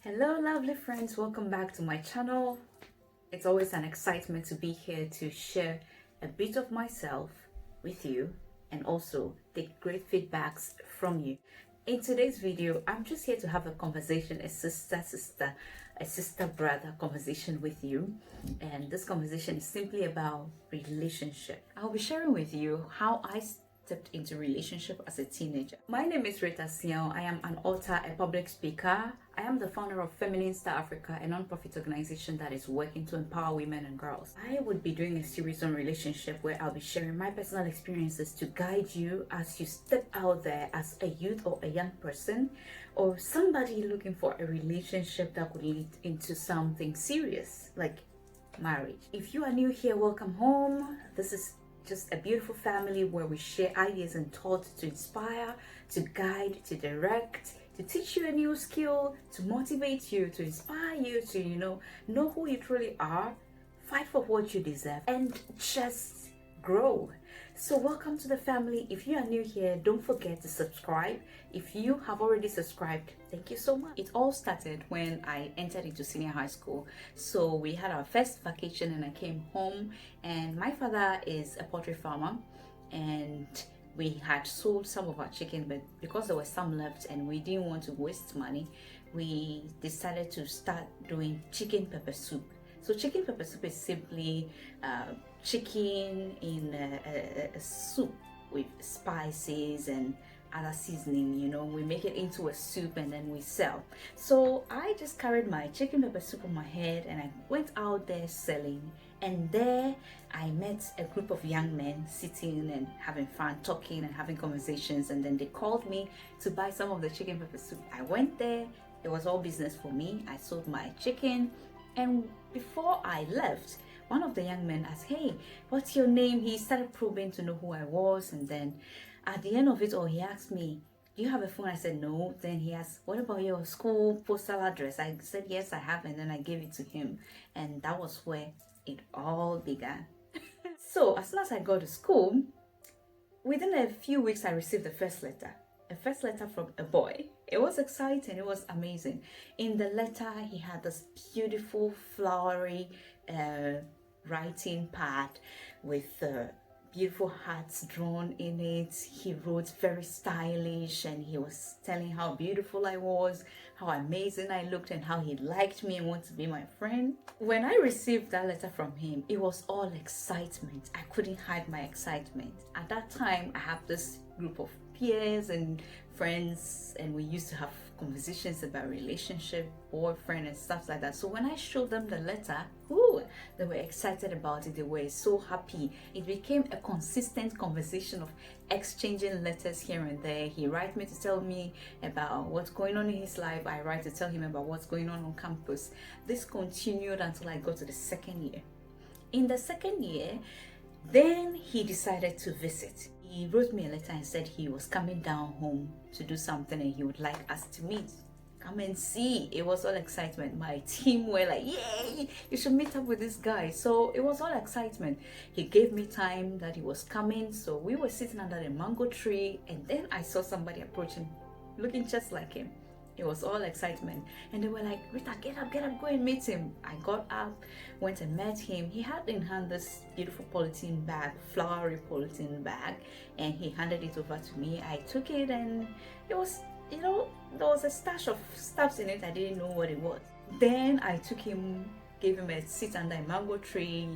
Hello lovely friends, welcome back to my channel. It's always an excitement to be here to share a bit of myself with you and also take great feedbacks from you. In today's video, I'm just here to have a conversation, a sister-brother conversation with you. And this conversation is simply about relationship. I'll be sharing with you how I stepped into relationship as a teenager. My name is Myrelationshipadvice. I am an author, a public speaker. I am the founder of Feminine Star Africa, a non-profit organization that is working to empower women and girls. I would be doing a series on relationship where I'll be sharing my personal experiences to guide you as you step out there as a youth or a young person or somebody looking for a relationship that could lead into something serious like marriage. If you are new here, welcome home. This is just a beautiful family where we share ideas and thoughts to inspire, to guide, to direct, to teach you a new skill, to motivate you, to inspire you to, know who you truly are, fight for what you deserve, and just grow. So welcome to the family. If you are new here, don't forget to subscribe. If you have already subscribed, thank you so much. It all started when I entered into senior high school. So we had our first vacation and I came home, and my father is a poultry farmer, and we had sold some of our chicken, but because there was some left and we didn't want to waste money, we decided to start doing chicken pepper soup. So chicken pepper soup is simply chicken in a soup with spices and other seasoning. We make it into a soup and then we sell. So I just carried my chicken pepper soup on my head and I went out there selling, and there I met a group of young men sitting and having fun, talking and having conversations, and then they called me to buy some of the chicken pepper soup. I went there. It was all business for me. I sold my chicken, and before I left, one of the young men asked, "Hey, what's your name?" He started probing to know who I was, and then at the end of it all, he asked me, "Do you have a phone?" I said, "No." Then he asked, "What about your school postal address?" I said, "Yes, I have," and then I gave it to him, and that was where it all began. So as soon as I got to school, within a few weeks, I received the first letter. A first letter from a boy. It was exciting. It was amazing. In the letter, he had this beautiful flowery writing pad with beautiful hearts drawn in it. He wrote very stylish, and he was telling how beautiful I was, how amazing I looked, and how he liked me and wanted to be my friend. When I received that letter from him, it was all excitement. I couldn't hide my excitement. At that time, I have this group of peers and friends, and we used to have conversations about relationship, boyfriend and stuff like that. So when I showed them the letter, they were excited about it. They were so happy. It became a consistent conversation of exchanging letters here and there. He write me to tell me about what's going on in his life. I write to tell him about what's going on campus. This continued until I got to the second year. In the second year, then he decided to visit. He wrote me a letter and said he was coming down home to do something and he would like us to meet. Come and see. It was all excitement. My team were like, "Yay, you should meet up with this guy." So it was all excitement. He gave me time that he was coming. So we were sitting under the mango tree, and then I saw somebody approaching, looking just like him. It was all excitement, and they were like, "Rita, get up, go and meet him." I got up, went and met him. He had in hand this beautiful polythene bag, flowery polythene bag, and he handed it over to me. I took it, and it was, there was a stash of stuffs in it. I didn't know what it was. Then I took him, gave him a seat under a mango tree.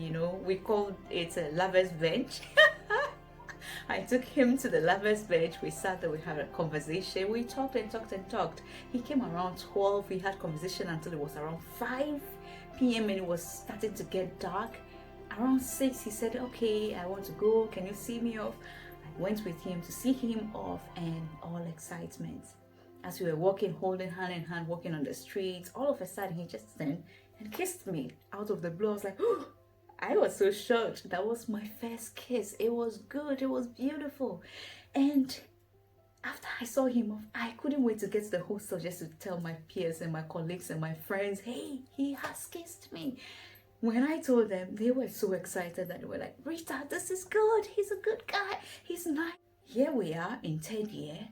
We called it a lover's bench. I took him to the lover's bench. We sat there, we had a conversation. We talked and talked and talked. He came around 12. We had conversation until it was around 5 p.m. and it was starting to get dark. Around 6, he said, "Okay, I want to go. Can you see me off?" I went with him to see him off, and all excitement. As we were walking, holding hand in hand, walking on the streets, all of a sudden he just turned and kissed me out of the blue. I was like, "Oh!" I was so shocked. That was my first kiss. It was good. It was beautiful. And after I saw him off, I couldn't wait to get to the hostel just to tell my peers and my colleagues and my friends, "Hey, he has kissed me." When I told them, they were so excited that they were like, "Rita, this is good. He's a good guy. He's nice." Here we are in third year.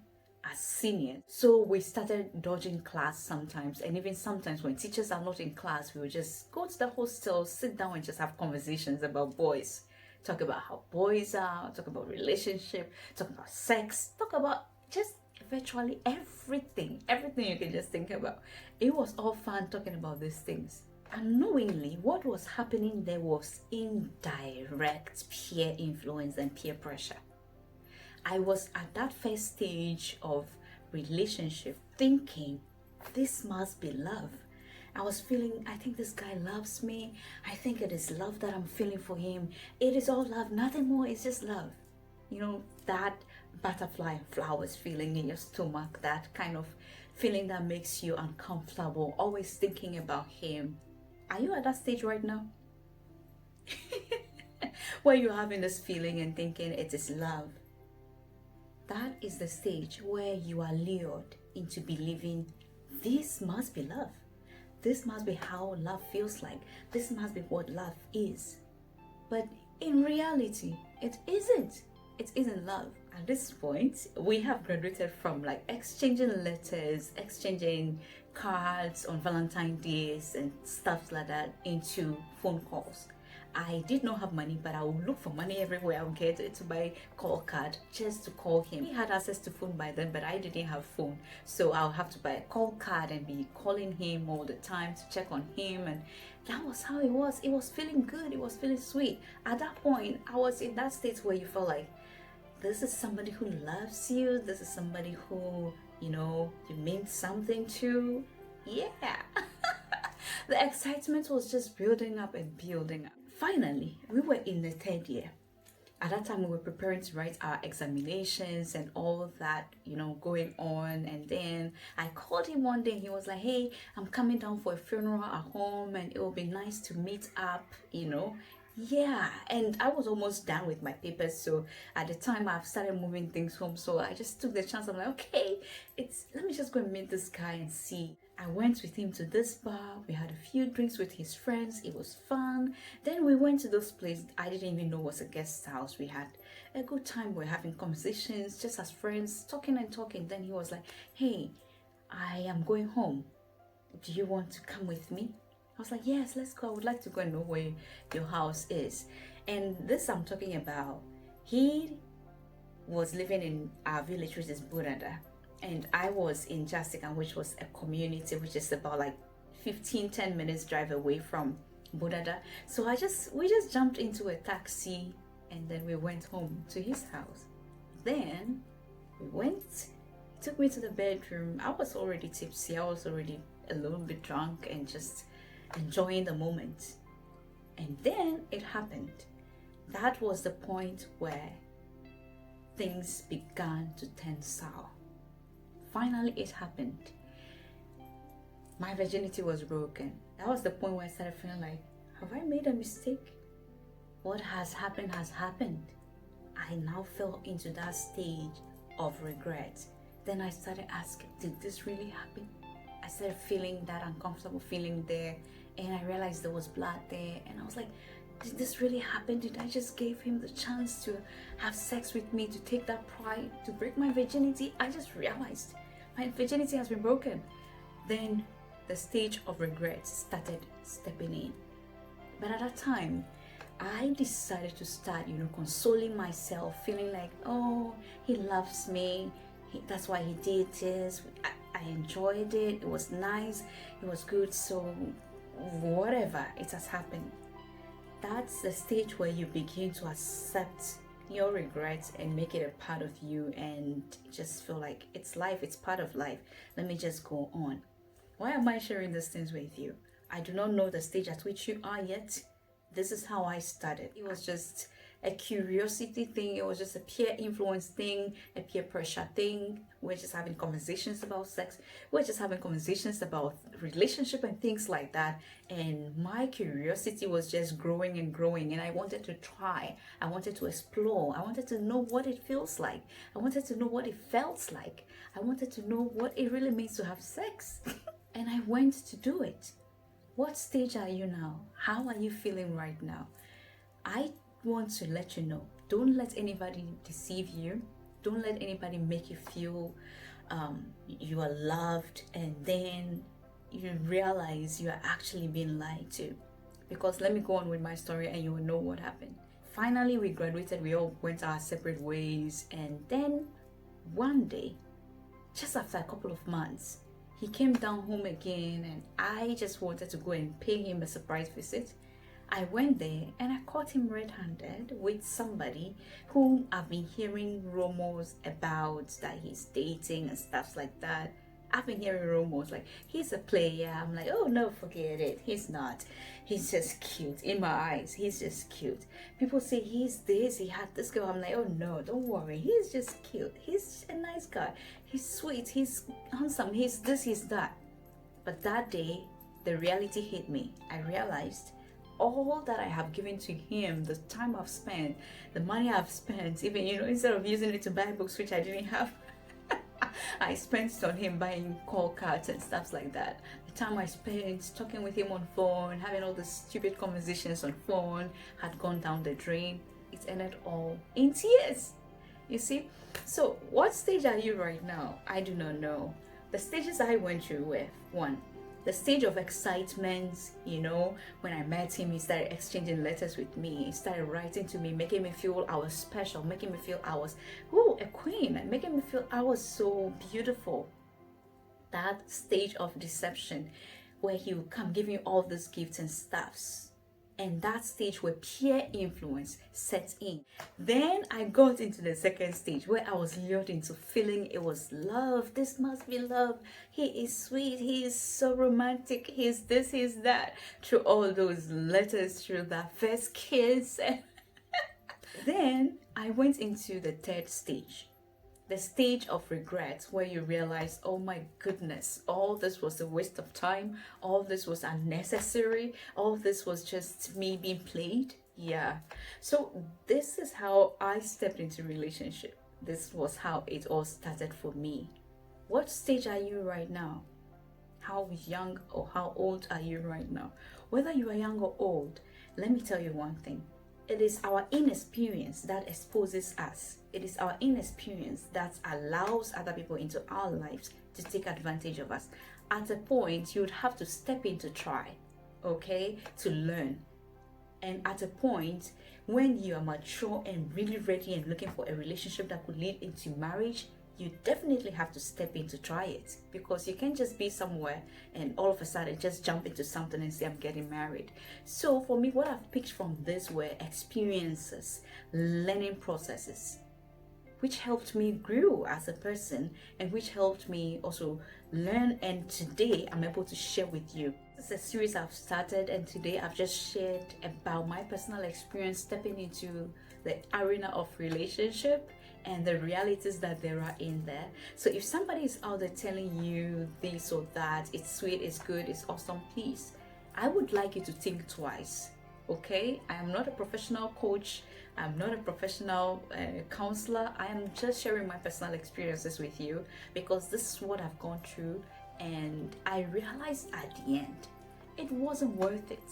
as seniors. So we started dodging class sometimes, and even sometimes when teachers are not in class, we would just go to the hostel, sit down and just have conversations about boys. Talk about how boys are, talk about relationship, talk about sex, talk about just virtually everything you can just think about. It was all fun talking about these things. Unknowingly, what was happening there was indirect peer influence and peer pressure. I was at that first stage of relationship thinking this must be love. I was feeling, I think this guy loves me. I think it is love that I'm feeling for him. It is all love, nothing more, it's just love. You know, that butterfly and flowers feeling in your stomach, that kind of feeling that makes you uncomfortable, always thinking about him. Are you at that stage right now? Where you're having this feeling and thinking it is love. That is the stage where you are lured into believing this must be love. This must be how love feels like. This must be what love is. But in reality, it isn't. It isn't love. At this point, we have graduated from like exchanging letters, exchanging cards on Valentine's Days and stuff like that into phone calls. I did not have money, but I would look for money everywhere I would get to buy call card just to call him. He had access to phone by then, but I didn't have phone, so I'll have to buy a call card and be calling him all the time to check on him. And that was how it was. It was feeling good. It was feeling sweet. At that point, I was in that state where you felt like this is somebody who loves you. This is somebody who, you mean something to. Yeah. The excitement was just building up and building up. Finally, we were in the third year. At that time, we were preparing to write our examinations and all that, going on. And then I called him one day. He was like, hey, I'm coming down for a funeral at home and it will be nice to meet up, Yeah, and I was almost done with my papers. So at the time, I've started moving things home. So I just took the chance. I'm like, okay, let me just go and meet this guy and see. I went with him to this bar. We had a few drinks with his friends. It was fun. Then we went to this place I didn't even know was a guest house. We had a good time. We were having conversations just as friends, talking and talking. Then he was like, hey, I am going home. Do you want to come with me? I was like, yes, let's go. I would like to go and know where your house is. And this I'm talking about, he was living in our village, which is Budada. And I was in Jasikan, which was a community, which is about like 10 minutes drive away from Budada. So we just jumped into a taxi and then we went home to his house. Then he took me to the bedroom. I was already tipsy. I was already a little bit drunk and just enjoying the moment. And then it happened. That was the point where things began to turn sour. Finally, it happened. My virginity was broken. That was the point where I started feeling like, have I made a mistake? What has happened has happened. I now fell into that stage of regret. Then I started asking, did this really happen? I started feeling that uncomfortable feeling there, and I realized there was blood there, and I was like, did this really happen? Did I just give him the chance to have sex with me, to take that pride, to break my virginity? I just realized my virginity has been broken. Then the stage of regret started stepping in. But at that time, I decided to start, consoling myself, feeling like, oh, he loves me. That's why he did this. I enjoyed it. It was nice. It was good. So whatever, it has happened. That's the stage where you begin to accept your regrets and make it a part of you and just feel like it's life, it's part of life. Let me just go on. Why am I sharing these things with you? I do not know the stage at which you are yet. This is how I started. It was just a curiosity thing. It was just a peer influence thing, a peer pressure thing. We're just having conversations about sex. We're just having conversations about relationship and things like that. And my curiosity was just growing and growing. And I wanted to try. I wanted to explore. I wanted to know what it feels like. I wanted to know what it felt like. I wanted to know what it really means to have sex. And I went to do it. What stage are you now? How are you feeling right now? I want to let you know, don't let anybody deceive you. Don't let anybody make you feel you are loved, and then you realize you are actually being lied to. Because let me go on with my story and you will know what happened. Finally, we graduated, we all went our separate ways, and then one day, just after a couple of months, he came down home again, and I just wanted to go and pay him a surprise visit. I went there and I caught him red-handed with somebody whom I've been hearing rumors about, that he's dating and stuff like that. I've been hearing rumors like he's a player. I'm like, oh no, forget it. He's not. He's just cute. In my eyes, he's just cute. People say he's this, he had this girl. I'm like, oh no, don't worry. He's just cute. He's a nice guy. He's sweet. He's handsome. He's this, he's that. But that day, the reality hit me. I realized all that I have given to him, the time I've spent, the money I've spent, even, instead of using it to buy books, which I didn't have, I spent it on him buying call cards and stuff like that. The time I spent talking with him on phone, having all the stupid conversations on phone, had gone down the drain. It ended all in tears. You see? So what stage are you right now? I do not know. The stages I went through were: one, the stage of excitement, when I met him, he started exchanging letters with me. He started writing to me, making me feel I was special, making me feel I was, a queen, and making me feel I was so beautiful. That stage of deception where he would come giving you all these gifts and stuffs. And that stage where peer influence sets in. Then I got into the second stage where I was lured into feeling it was love. This must be love. He is sweet. He is so romantic. He's this, he's that. Through all those letters, through that first kiss. Then I went into the third stage. The stage of regret, where you realize, oh my goodness, all this was a waste of time, all this was unnecessary, all this was just me being played. Yeah. So this is how I stepped into relationship. This was how it all started for me. What stage are you right now? How young or how old are you right now? Whether you are young or old, let me tell you one thing. It is our inexperience that exposes us. It is our inexperience that allows other people into our lives to take advantage of us. At a point, you would have to step in to try, okay, to learn. And at a point, when you are mature and really ready and looking for a relationship that could lead into marriage, you definitely have to step in to try it, because you can't just be somewhere and all of a sudden just jump into something and say I'm getting married. So for me, what I've picked from this were experiences, learning processes, which helped me grow as a person and which helped me also learn. And today I'm able to share with you. This is a series I've started, and today I've just shared about my personal experience stepping into the arena of relationship and the realities that there are in there. So if somebody is out there telling you this or that, it's sweet, it's good, it's awesome, please, I would like you to think twice. Okay, I am not a professional coach, I'm not a professional counselor. I am just sharing my personal experiences with you, because this is what I've gone through, and I realized at the end it wasn't worth it.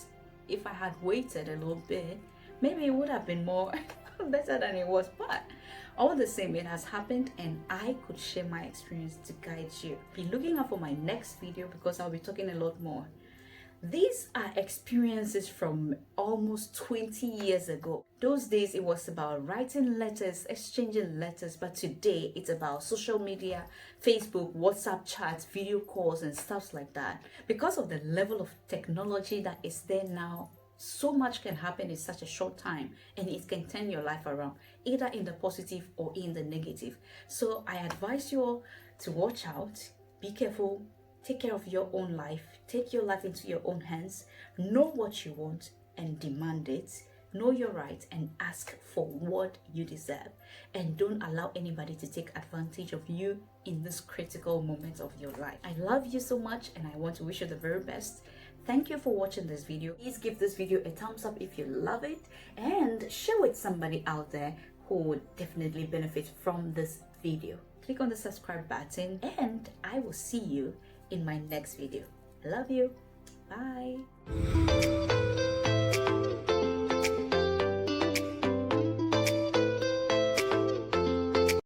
If I had waited a little bit, maybe it would have been more better than it was. But all the same, it has happened, and I could share my experience to guide you. Be looking out for my next video, because I'll be talking a lot more. These are experiences from almost 20 years ago. Those days it was about writing letters, exchanging letters, but today it's about social media, Facebook, WhatsApp chats, video calls and stuff like that. Because of the level of technology that is there now, so much can happen in such a short time, and it can turn your life around, either in the positive or in the negative. So I advise you all to watch out, be careful, take care of your own life, take your life into your own hands, know what you want and demand it, know your rights and ask for what you deserve, and don't allow anybody to take advantage of you in this critical moment of your life. I love you so much, and I want to wish you the very best. Thank you for watching this video. Please give this video a thumbs up if you love it, and share with somebody out there who would definitely benefit from this video. Click on the subscribe button, and I will see you in my next video. I love you. Bye.